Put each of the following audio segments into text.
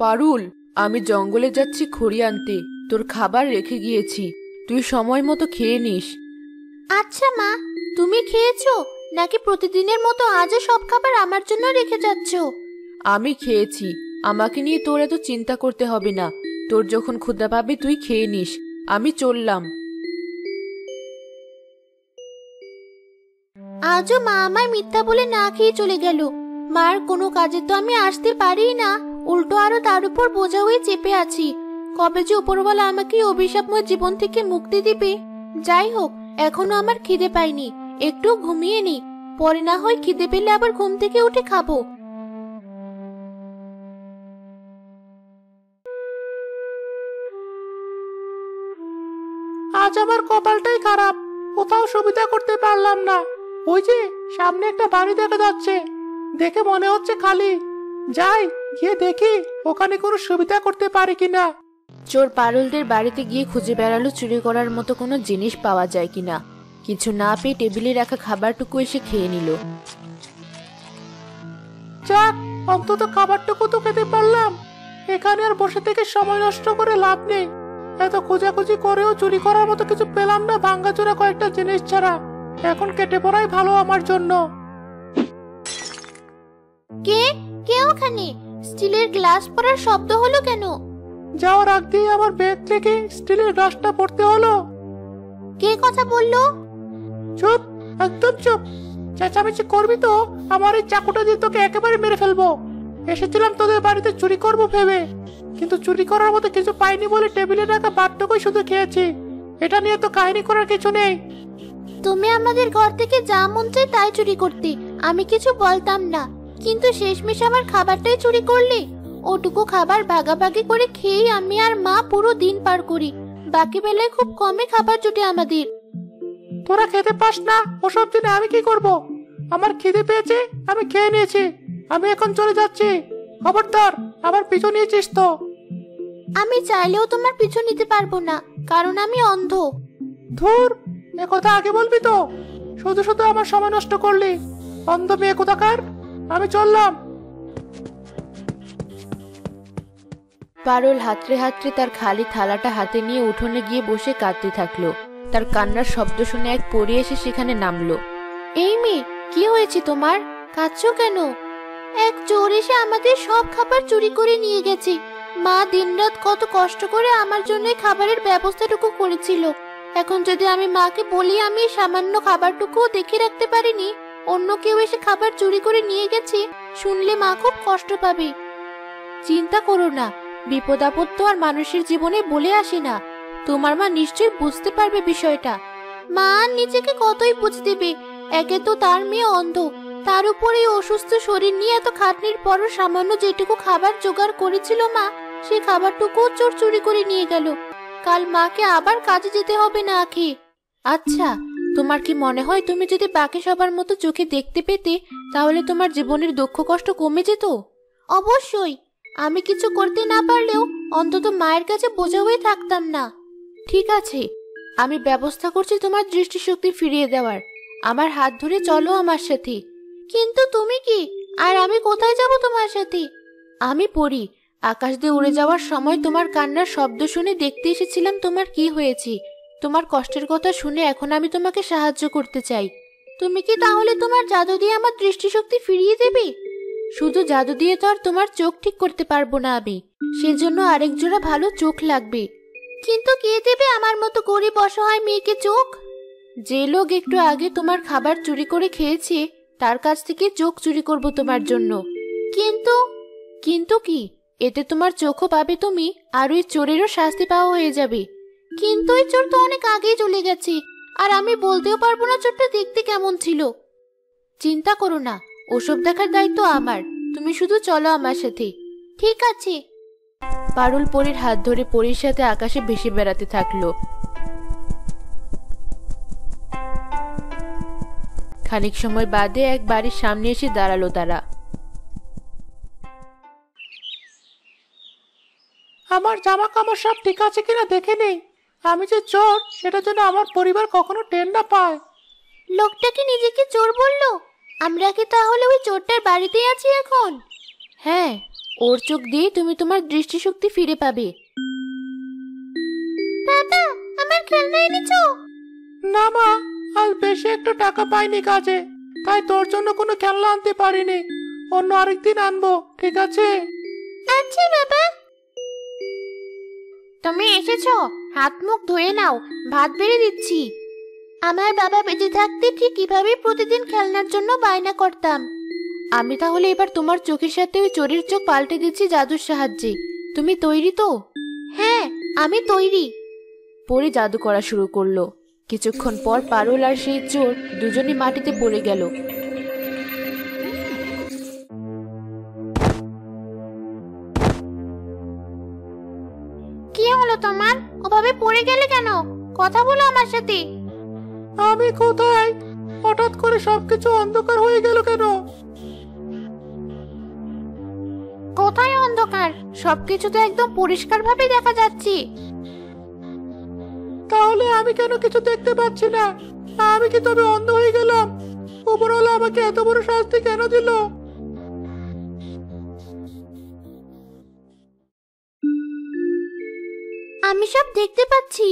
পারুল, আমি জঙ্গলে যাচ্ছি খড়ি আনতে। তোর খাবার রেখে গিয়েছি, তুই সময় মতো খেয়ে নিস। আচ্ছা মা, তুমি খেয়েছো নাকি প্রতিদিনের মতো আজও সব খাবার আমার জন্য রেখে যাচ্ছো? আমি খেয়েছি, আমাকে নিয়ে তোর এত চিন্তা করতে হবে না। তোর যখন ক্ষুধা পাবি তুই খেয়ে নিস। আমি চললাম। আজও মা আমায় মিথ্যা বলে না খেয়ে চলে গেল। মার কোনো কাজে তো আমি আসতে পারি না, উল্টো আরো তার উপর বোঝা হয়ে চেপে আছি। কবে যে উপরওয়ালা আমাকে এই অভিশাপময় জীবন থেকে মুক্তি দিবে। যাই হোক, এখনো আমার খিদে পাইনি, একটু ঘুমিয়ে নি, পরে না হয় খিদে পেলে আবার ঘুম থেকে উঠে খাবো। আজ আমার কপালটাই খারাপ, কোথাও সুবিধা করতে পারলাম না। ওই যে সামনে একটা বাড়ি দেখা যাচ্ছে, দেখে মনে হচ্ছে খালি। যাই, গিয়ে দেখি ওখানে কোনো সুবিধা করতে পারি কিনা। চোর পারুলদের বাড়িতে গিয়ে খুঁজে বেড়ালো চুরি করার মতো কোনো জিনিস পাওয়া যায় কিনা। কিছু না পেয়ে টেবিলে রাখা খাবারটুকু এসে খেয়ে নিল। যাক, অন্তত খাবারটুকু তো খেতে পারলাম। এখানে আর বসে থেকে সময় নষ্ট করে লাভ নেই। এত খোঁজাখুঁজি করেও চুরি করার মতো কিছু পেলাম না ভাঙ্গাচোরা কয়েকটা জিনিস ছাড়া। এখন কেটে পড়াই ভালো আমার জন্য। কে কে ওখানে? স্টিলের গ্লাস পড়ার শব্দ হলো কেন? যাওয়ার আগ দিয়ে আমার ব্যাগ থেকে স্টিলের গ্লাসটা পড়তে হলো। কে কথা বললো? চুপ, একদম চুপ। চেঁচামেচি করবি তো আমার এই চাকুটা দিয়ে তোকে একেবারে মেরে ফেলবো। এসেছিলাম তোদের বাড়িতে চুরি করবো ভেবে, কিন্তু চুরি করার মতো কিছু পাইনি বলে টেবিলে রাখা ভাতটুকুই শুধু খেয়েছি। এটা নিয়ে তো কাহিনী করার কিছু নেই। তুমি আমাদের ঘর থেকে যা মন চায় তাই চুরি করতে, আমি কিছু বলতাম না, কিন্তু শেষমেশ আমার খাবারটাই চুরি করলে। ওটুকু খাবার ভাগাভাগি করে খেয়েই আমি আর মা পুরো দিন পার করি। বাকি বেলায় খুব কমই খাবার জুটে আমাদের। তোরা খেতে পাস না, ওসব জেনে আমি কি করব? আমার খিদে পেয়েছে, আমি খেয়ে নিয়েছি। আমি এখন চলে যাচ্ছি। খবরদার আমার পিছু নিয়েছিস তো। আমি চাইলেও তোমার পিছু নিতে পারবো না, কারণ আমি অন্ধ। ধুর, এ কথা আগে বলবি তো। শুধু শুধু আমার সময় নষ্ট করলি, অন্ধ মেয়ে কোথাকার। আমি চললাম। পারুল হাতড়ে হাতড়ে তার খালি থালাটা হাতে নিয়ে উঠোনে গিয়ে বসে কাঁদতে থাকলো। তার কান্নার শব্দ শুনে এক পরী এসে সেখানে নামলো। এই মেয়ে, কি হয়েছে তোমার? কাঁদছো কেন? এক চোর এসে আমাদের সব খাবার চুরি করে নিয়ে গেছে। মা দিনরাত কত কষ্ট করে আমার জন্য খাবারের ব্যবস্থাটুকু করেছিল। এখন যদি আমি মাকে বলি আমি সামান্য খাবারটুকুও দেখে রাখতে পারিনি, অন্য কেউ এসে খাবার চুরি করে নিয়ে গেছে, শুনলে মা খুব কষ্ট পাবে। চিন্তা করো না, বিপদ আপদ তো আর মানুষের জীবনে বলে আসে না। তোমার মা নিশ্চয়ই বুঝতে পারবে বিষয়টা। মা নিজেকে কতই বুঝ দেবে, একে তো তার মেয়ে অন্ধ, তার উপরে অসুস্থ শরীর নিয়ে এত খাটনির পরও সামান্য যেটুকু খাবার জোগাড় করেছিল মা, সেই খাবারটুকু চোর চুরি করে নিয়ে গেল। কাল মাকে আবার কাজে যেতে হবে না খেয়ে। আচ্ছা, তোমার কি মনে হয় তুমি যদি বাকি সবার মতো চোখে দেখতে পেতে তাহলে তোমার জীবনের দুঃখ কষ্ট কমে যেত? অবশ্যই। আমি কিছু করতে না পারলেও অন্তত মায়ের কাছে বোঝা হয়ে থাকতাম না। ঠিক আছে, আমি ব্যবস্থা করছি তোমার দৃষ্টিশক্তি ফিরিয়ে দেওয়ার। আমার হাত ধরে চলো আমার সাথে। কিন্তু তুমি কি, আর আমি কোথায় যাব তোমার সাথে? আমি পড়ি, আকাশ দিয়ে উড়ে যাওয়ার সময় তোমার কান্নার শব্দ শুনে দেখতে এসেছিলাম তোমার কি হয়েছে। তোমার কষ্টের কথা শুনে এখন আমি তোমাকে সাহায্য করতে চাই। তুমি কি তাহলে তোমার জাদু দিয়ে আমার দৃষ্টিশক্তি ফিরিয়ে দেবে? শুধু জাদু দিয়ে তো আর তোমার চোখ ঠিক করতে পারবো না আমি, সেজন্য আরেক জোড়া ভালো চোখ লাগবে। কিন্তু কে দেবে আমার মতো গরিব অসহায় মেয়েকে চোখ? যে লোক একটু আগে তোমার খাবার চুরি করে খেয়েছে তার কাছ থেকে চোখ চুরি করব তোমার জন্য। কিন্তু কিন্তু কি, এতে তোমার চোখও পাবে তুমি, আর ওই চোরেরও শাস্তি পাওয়া হয়ে যাবে। কিন্তু ওই চোর তো অনেক আগেই চলে গেছে, আর আমি বলতেও পারবো না চোরটা দেখতে কেমন ছিল। চিন্তা করো না, ওসব দেখার দায়িত্ব আমার। তুমি শুধু চলো আমার সাথে। ঠিক আছে। পারুল পরীর হাত ধরে পরীর সাথে আকাশে ভেসে বেড়াতে থাকলো। খানিক সময় বাদে এক বাড়ির সামনে এসে দাঁড়ালো তারা। আমার জামা কাপড় সব ঠিক আছে কিনা দেখে নেই। আমি যে চোর সেটা যেন আমার পরিবার কখনো টের না পায়। লোকটা কি নিজেকে চোর বললো? আমরা কি তাহলে ওই চোরটার বাড়িতেই আছি এখন? হ্যাঁ, ওর চোখ দিয়ে তুমি তোমার দৃষ্টিশক্তি ফিরে পাবে। বাবা, আমার খেলনা এনেছো? না মা, আজ বেশি একটা টাকা পাইনি কাজে, তাই তোর জন্য কোনো খেলনা আনতে পারিনি। অন্য আরেকদিন আনবো, ঠিক আছে? আচ্ছা বাবা। তুমি এসেছো, হাত মুখ ধুয়ে নাও, ভাত বেড়ে দিচ্ছি। আমার বাবা বেঁচে থাকতে ঠিক কিভাবে প্রতিদিন খেলনার জন্য বায়না করতাম। আমি তাহলে এবার তোমার চোখের সাথে ওই চোরের চোখ পাল্টে দিচ্ছি জাদুর সাহায্যে। তুমি তৈরি তো? হ্যাঁ, আমি তৈরি। পরে জাদু করা শুরু করলো। কিছুক্ষণ পর পারুল আর সেই চোর দুজনে মাটিতে পড়ে গেল। কি হলো তোমার? ওভাবে পড়ে গেলে কেন? কথা বলো আমার সাথে। আমি কোথায়? হঠাৎ করে সবকিছু অন্ধকার হয়ে গেল কেন? কোথায় অন্ধকার? সবকিছু তো একদম পরিষ্কার ভাবে দেখা যাচ্ছে। তাহলে আমি কেন কিছু দেখতে পাচ্ছি না? আমি কি তবে অন্ধ হয়ে গেলাম? উপরওয়ালা আমাকে এত বড় শাস্তি কেন দিল? আমি সব দেখতে পাচ্ছি।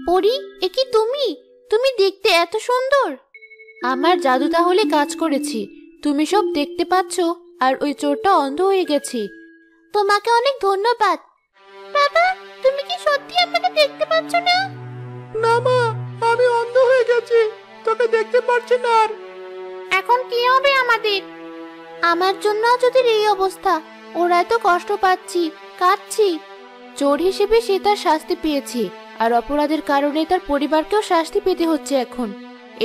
পরি, এ কি তুমি? তুমি দেখতে এত সুন্দর। আমার জাদু তাহলে কাজ করেছি। তুমি সব দেখতে পাচ্ছ আর ওই চোরটা অন্ধ হয়ে গেছে। তোমাকে অনেক ধন্যবাদ। বাবা, তুমি কি সত্যি আমাকে দেখতে পাচ্ছ না? না মা, আমি অন্ধ হয়ে গেছি, তোকে দেখতে পাচ্ছি না আর। এখন কি হবে আমাদের? আমার জন্য আজ ওদের এই অবস্থা। ওরা এত কষ্ট পাচ্ছি, কাঁদছি। চোর হিসেবে সে তার শাস্তি পেয়েছে, আর অপরাধের কারণে তার পরিবারকেও শাস্তি পেতে হচ্ছে এখন।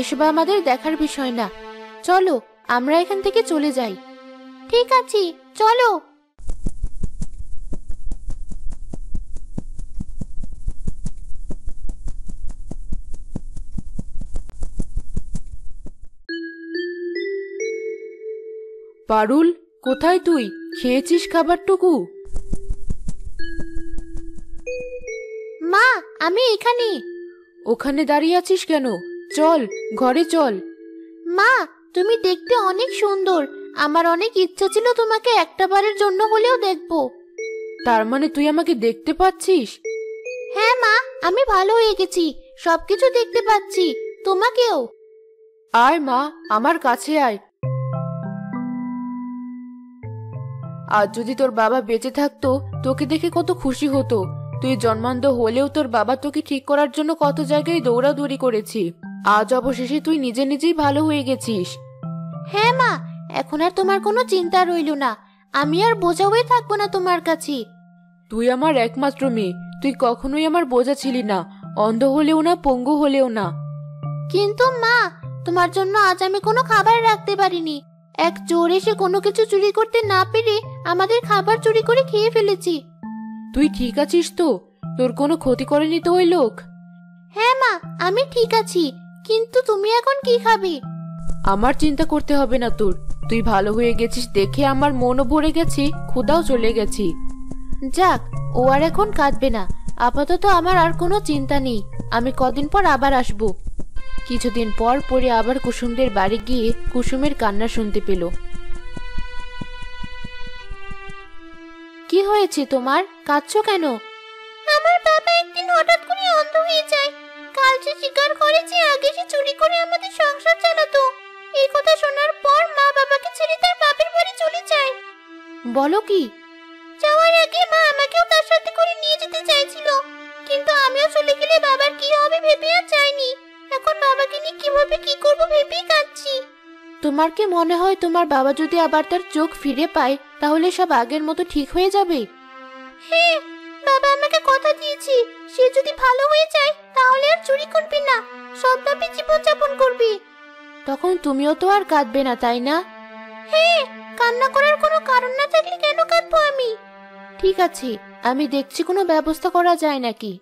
এসব আমাদের দেখার বিষয় না। চলো আমরা এখান থেকে চলে যাই। ঠিক আছে, চলো। পারুল, কোথায় তুই? খেয়েছিস খাবারটুকু? মা, আমি এখানে। ওখানে দাঁড়িয়ে আছিস কেন? চল, ঘরে চল। মা, তুমি দেখতে অনেক সুন্দর। আমার অনেক ইচ্ছা ছিল তোমাকে একটা বারের জন্য হলেও দেখবো। তার মানে তুই আমাকে দেখতে পাচ্ছিস? হ্যাঁ মা, আমি ভালো হয়ে গেছি, সবকিছু দেখতে পাচ্ছি, তোমাকেও। আয় মা, আমার কাছে আয়। আজ যদি তোর বাবা বেঁচে থাকতো, তোকে দেখে কত খুশি হতো। তুই জন্মান্ধ হলেও তোর বাবা তোকে ঠিক করার জন্য কত জায়গায় দৌড়াদৌড়ি করেছি। আজ অবশেষে তুই নিজে নিজেই ভালো হয়ে গেছিস। হ্যাঁ মা, এখন আর তোমার কোনো চিন্তা রইল না। আমি আর বোঝা হয়ে থাকবো না তোমার কাছে। তুই আমার একমাত্র মেয়ে, তুই কখনোই আমার বোঝা ছিলি না, অন্ধ হলেও না, পঙ্গু হলেও না। কিন্তু মা, তোমার জন্য আজ আমি কোনো খাবার রাখতে পারিনি। এক চোর এসে কোনো কিছু চুরি করতে না পেরে আমাদের খাবার চুরি করে খেয়ে ফেলেছি। তুই ঠিক আছিস তো? তোর কোনো ক্ষতি করেনি তো ওই লোক? হ্যাঁ মা, আমি ঠিক আছি। কিন্তু তুমি এখন কি খাবে? আমার চিন্তা করতে হবে না তোর। তুই ভালো হয়ে গেছিস দেখে আমার মনও ভরে গেছে, ক্ষুধাও চলে গেছি। যাক, ও আর এখন কাঁদবে না। আপাতত আমার আর কোনো চিন্তা নেই। আমি কদিন পর আবার আসব। কিছুদিন পর পরে আবার কুসুমদের বাড়ি গিয়ে কুসুমের কান্না শুনতে পেল। কি হয়েছে তোমার? কাঁদছো কেন? আমার বাবা একদিন হঠাৎ করে অন্ধ হয়ে যায়। কাল যে স্বীকার করেছে আগে সে চুরি করে আমাদের সংসার চালাতো। এই কথা শোনার পর মা বাবাকে ছেড়ে তার বাপের বাড়ি চলে যায়। বলো কি? যাওয়ার আগে মা আমাকেও তার সাথে করে নিয়ে যেতে চাইছিল, কিন্তু আমিও চলে গেলে বাবার কি হবে ভেবে আর যাইনি। এখন বাবাকে নিয়ে কিভাবে কি করবো ভেবেই কাঁদছি। তোমার কি মনে হয় তোমার বাবা যদি আবার তার চোখ ফিরে পায় তাহলে সব আগের মতো ঠিক হয়ে যাবে? হ্যাঁ, বাবা আমাকে কথা দিয়েছে, সে যদি ভালো হয়ে যায় তাহলে আর চুরি করবে না, সৎভাবে জীবন যাপন করবে। তখন তুমিও তো আর কাঁদবে না, তাই না? হ্যাঁ, কান্না করার কোনো কারণ না থাকলে কেন কাঁদবো আমি? ঠিক আছে, আমি দেখছি কোনো ব্যবস্থা করা যায় নাকি।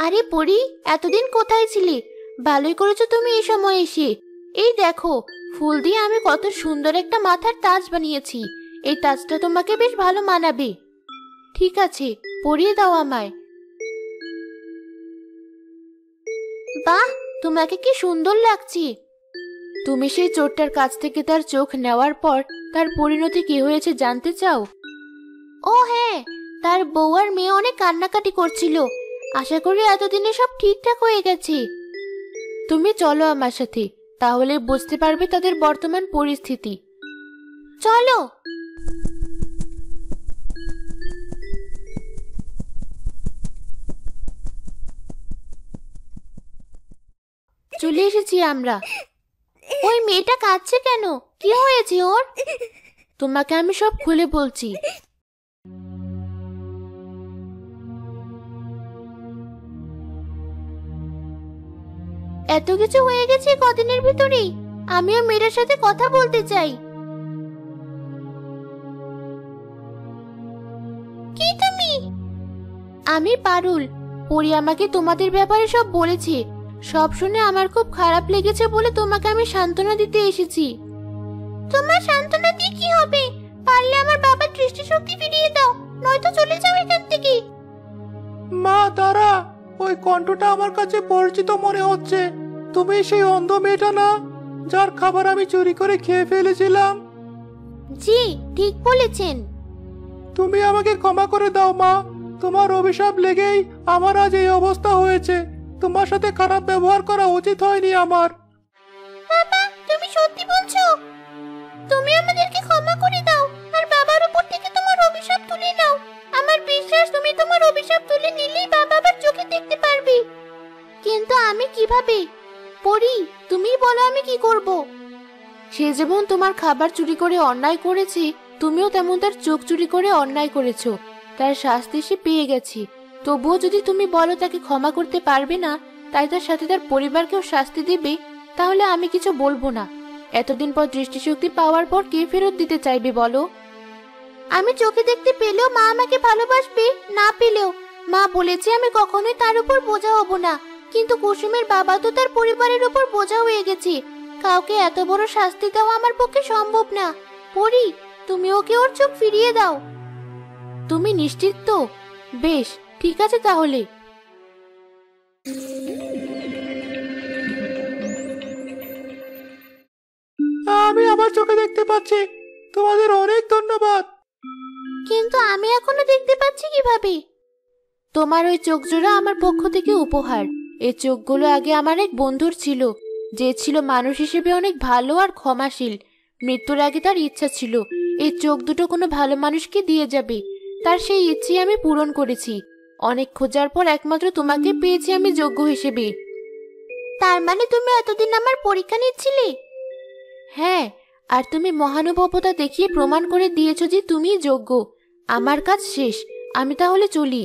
আরে পরি, এতদিন কোথায় ছিলে? ভালোই করেছো তুমি এই সময় এসে। এই দেখো, ফুল দিয়ে আমি কত সুন্দর একটা মাথার তাজ বানিয়েছি। এই তাজটা তোমাকে বেশ ভালো মানাবে। ঠিক আছে, পরিয়ে দাও আমায়। বাহ, তোমাকে কি সুন্দর লাগছে। তুমি সেই চোরটার কাছ থেকে তার চোখ নেওয়ার পর তার পরিণতি কি হয়েছে জানতে চাও? ও হ্যাঁ, তার বউ আর মেয়ে অনেক কান্নাকাটি করছিল। আশা করি এতদিনে সব ঠিকঠাক হয়ে গেছে। তুমি চলো আমার সাথে, তাহলে বুঝতে পারবে তাদের বর্তমান পরিস্থিতি। চলো। চলে এসেছি আমরা। ওই মেয়েটা কাঁদছে কেন? কি হয়েছে ওর? তোমাকে আমি সব খুলে বলছি। এত কিছু হয়ে গেছে কদিনের ভিতরেই। আমিও মেয়েটার সাথে কথা বলতে চাই। কি তুমি? আমি পারুল। পরি আমাকে তোমাদের ব্যাপারে সব বলেছে। সব শুনে আমার খুব খারাপ লেগেছে বলে তোমাকে আমি সান্ত্বনা দিতে এসেছি। তোমার সান্ত্বনা দিয়ে কি হবে? পারলে আমার বাবার দৃষ্টিশক্তি ফিরিয়ে দাও, নয়তো চলে যাও এখান থেকে। মা দাঁড়া, ওই কণ্ঠটা আমার কাছে পরিচিত মনে হচ্ছে। তুমি সেই অন্ধ মেয়েটা না, যার খাবার আমি চুরি করে খেয়ে ফেলেছিলাম? জি, ঠিক বলেছেন। তুমি আমাকে ক্ষমা করে দাও মা। তোমার অভিশাপ লেগেই আমার আজ এই অবস্থা হয়েছে। তোমার সাথে খারাপ ব্যবহার করা উচিত হয়নি আমার। বাবা, তুমি সত্যি বলছো? তুমি আমাদেরকে ক্ষমা করে দাও আর বাবার উপর থেকে তোমার অভিশাপ তুলে নাও। আমার বিশ্বাস তুমি তোমার অভিশাপ তুলে নিলেই বাবা আবার চোখে দেখতে পারবে। কিন্তু আমি কিভাবে? পরি, তুমিই বলো আমি কি করব। সে যেমন তোমার খাবার চুরি করে অন্যায় করেছে, তুমিও তেমন তার চোখ চুরি করে অন্যায় করেছো। তার শাস্তি সে পেয়ে গেছে। তবুও যদি তুমি বলো তাকে ক্ষমা করতে পারবে না, তাই তার সাথে তার পরিবারকেও শাস্তি দিবে, তাহলে আমি কিছু বলবো না। এতদিন পর দৃষ্টিশক্তি পাওয়ার পর কে ফেরত দিতে চাইবে বলো? আমি চোখে দেখতে পেলেও মা আমাকে ভালোবাসবে, না পেলেও। মা বলেছে আমি কখনোই তার উপর বোঝা হব না। কিন্তু কুসুমের বাবা তো তার পরিবারের উপর বোঝা হয়ে গেছে। কাউকে এত বড় শাস্তি দেওয়া আমার পক্ষে সম্ভব না। পরি, তুমি ওকে ওর চোখ ফিরিয়ে দাও। তুমি নিশ্চিত তো? বেশ, ঠিক আছে তাহলে। আমি আমার চোখে দেখতে পাচ্ছি। তোমাদের অনেক ধন্যবাদ। কিন্তু আমি এখনো দেখতে পাচ্ছি কিভাবে? তোমার ওই চোখ জোড়া আমার পক্ষ থেকে উপহার। এই চোখগুলো আগে আমার এক বন্ধুর ছিল, যে ছিল মানুষ হিসেবে অনেক ভালো আর ক্ষমাশীল। মৃত্যুর আগে তার ইচ্ছা ছিল এই চোখ দুটো কোনো ভালো মানুষকে দিয়ে যাবে। তার সেই ইচ্ছে আমি পূরণ করেছি। অনেক খোঁজার পর একমাত্র তোমাকে পেয়েছি আমি যোগ্য হিসেবে। তার মানে তুমি এতদিন আমার পরীক্ষা নিচ্ছিলে? হ্যাঁ, আর তুমি মহানুভবতা দেখিয়ে প্রমাণ করে দিয়েছো যে তুমিই যোগ্য। আমার কাজ শেষ, আমি তাহলে চলি।